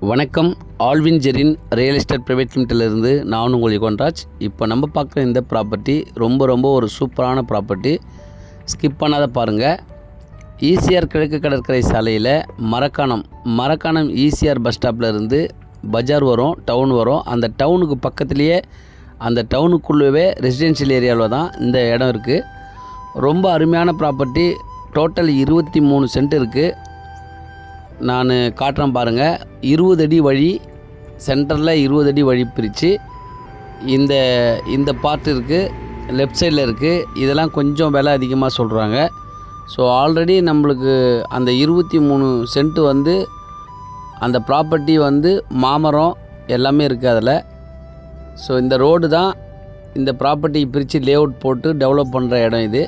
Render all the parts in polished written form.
வணக்கம். Alwin Jerin real estate private லிமிட்டிலிருந்து நான் உங்கள் யுகன்ராஜ். இப்போ நம்ம பார்க்குற இந்த ப்ராப்பர்ட்டி ரொம்ப ஒரு சூப்பரான ப்ராப்பர்ட்டி. ஸ்கிப் பண்ணாத பாருங்கள். ஈசிஆர் கிழக்கு கடற்கரை சாலையில் மரக்காணம் ஈசிஆர் பஸ் ஸ்டாப்பில் இருந்து பஜார் வரும், டவுன் வரும். அந்த டவுனுக்கு பக்கத்துலேயே, அந்த டவுனுக்குள்ளவே ரெசிடென்ஷியல் ஏரியாவில் தான் இந்த இடம் இருக்குது. ரொம்ப அருமையான ப்ராப்பர்ட்டி. டோட்டல் 23 சென்ட் இருக்குது. நான் காட்டுறேன் பாருங்கள். 20 அடி வழி, சென்டரில் 20 அடி வழி பிரித்து இந்த பார்ட் இருக்குது, லெஃப்ட் சைடில் இருக்குது. இதெல்லாம் கொஞ்சம் விலை அதிகமாக சொல்கிறாங்க. ஸோ ஆல்ரெடி நம்மளுக்கு அந்த 23 சென்ட் வந்து அந்த ப்ராப்பர்ட்டி வந்து மாமரம் எல்லாமே இருக்குது அதில். ஸோ இந்த ரோடு தான் இந்த ப்ராப்பர்ட்டி பிரித்து லேஅவுட் போட்டு டெவலப் பண்ணுற இடம் இது.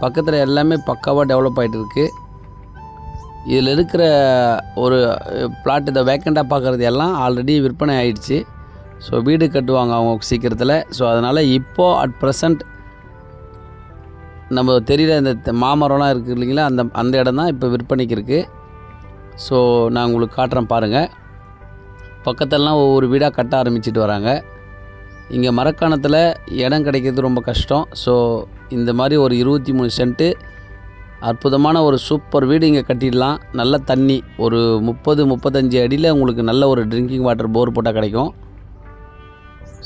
பக்கத்தில் எல்லாமே பக்காவாக டெவலப் ஆகிட்டு இருக்குது. இதில் இருக்கிற ஒரு பிளாட், இதை வேக்கண்டாக பார்க்குறது எல்லாம் ஆல்ரெடி விற்பனை ஆகிடுச்சு. ஸோ வீடு கட்டுவாங்க அவங்க சீக்கிரத்தில். ஸோ அதனால் இப்போது அட் ப்ரெசண்ட் நம்ம தெரிகிற இந்த மாமரம்லாம் இருக்குது இல்லைங்களா, அந்த இடம் தான் இப்போ விற்பனைக்கு இருக்குது. ஸோ நான் உங்களுக்கு காட்டுறேன் பாருங்கள். பக்கத்திலலாம் ஒவ்வொரு வீடாக கட்ட ஆரம்பிச்சிட்டு வராங்க. இங்கே மரக்காணத்தில் இடம் கிடைக்கிறது ரொம்ப கஷ்டம். ஸோ இந்த மாதிரி ஒரு 23 சென்ட்டு அற்புதமான ஒரு சூப்பர் வீடு இங்கே கட்டிடலாம். நல்ல தண்ணி, ஒரு 30-35 அடியில் உங்களுக்கு நல்ல ஒரு ட்ரிங்கிங் வாட்டர் போர் போட்டால் கிடைக்கும்.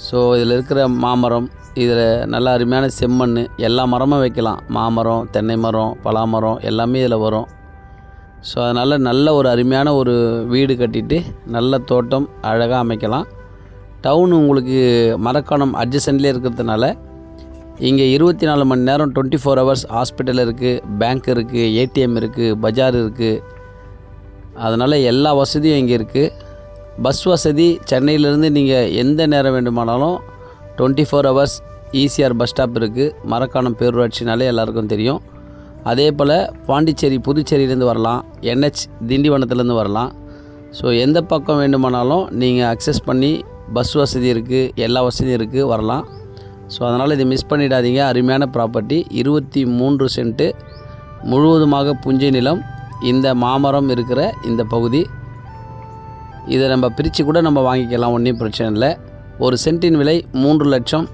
ஸோ இதில் இருக்கிற மாமரம், இதில் நல்ல அருமையான செம்மண், எல்லா மரமும் வைக்கலாம். மாமரம், தென்னை மரம், பலாமரம் எல்லாமே இதில் வரும். ஸோ அதனால் நல்ல ஒரு அருமையான ஒரு வீடு கட்டிட்டு நல்ல தோட்டம் அழகாக அமைக்கலாம். டவுன் உங்களுக்கு மரக்காணம் அட்ஜசன்ட்லேயே இருக்கிறதுனால இங்கே 24 மணி நேரம் 24 ஹவர்ஸ் ஹாஸ்பிட்டல் இருக்குது, பேங்க் இருக்குது, ஏடிஎம் இருக்குது, பஜார் இருக்குது. அதனால் எல்லா வசதியும் இங்கே இருக்குது. பஸ் வசதி சென்னையிலேருந்து நீங்கள் எந்த நேரம் வேண்டுமானாலும் 24 ஹவர்ஸ் ஈசிஆர் பஸ் ஸ்டாப் இருக்குது. மரக்காணம் பேரூராட்சினாலே எல்லாருக்கும் தெரியும். அதே போல் பாண்டிச்சேரி, புதுச்சேரியிலேருந்து வரலாம், NH திண்டிவனத்துலேருந்து வரலாம். ஸோ எந்த பக்கம் வேண்டுமானாலும் நீங்கள் அக்சஸ் பண்ணி பஸ் வசதி இருக்குது, எல்லா வசதியும் இருக்குது, வரலாம். ஸோ அதனால் இதை மிஸ் பண்ணிடாதீங்க. அருமையான ப்ராப்பர்ட்டி. 23 சென்ட்டு முழுவதுமாக புஞ்சை நிலம். இந்த மாமரம் இருக்கிற இந்த பகுதி, இதை நம்ம பிரித்து கூட நம்ம வாங்கிக்கலாம், ஒன்றும் பிரச்சனை இல்லை. ஒரு சென்ட்டின் விலை 3 லட்சம்.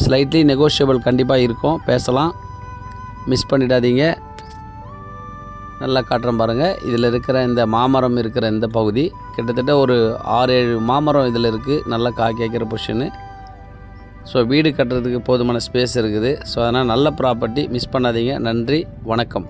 ஸ்லைட்லி நெகோஷியபிள் கண்டிப்பாக இருக்கும், பேசலாம். மிஸ் பண்ணிடாதீங்க. நல்லா காட்டுறேன் பாருங்கள். இதில் இருக்கிற இந்த மாமரம் இருக்கிற இந்த பகுதி கிட்டத்தட்ட ஒரு 6-7 மாமரம் இதில் இருக்குது. நல்லா காய்க்கிற பொசிஷனு. ஸோ வீடு கட்டுறதுக்கு போதுமான ஸ்பேஸ் இருக்குது. ஸோ அதனால் நல்ல ப்ராப்பர்ட்டி, மிஸ் பண்ணாதீங்க. நன்றி, வணக்கம்.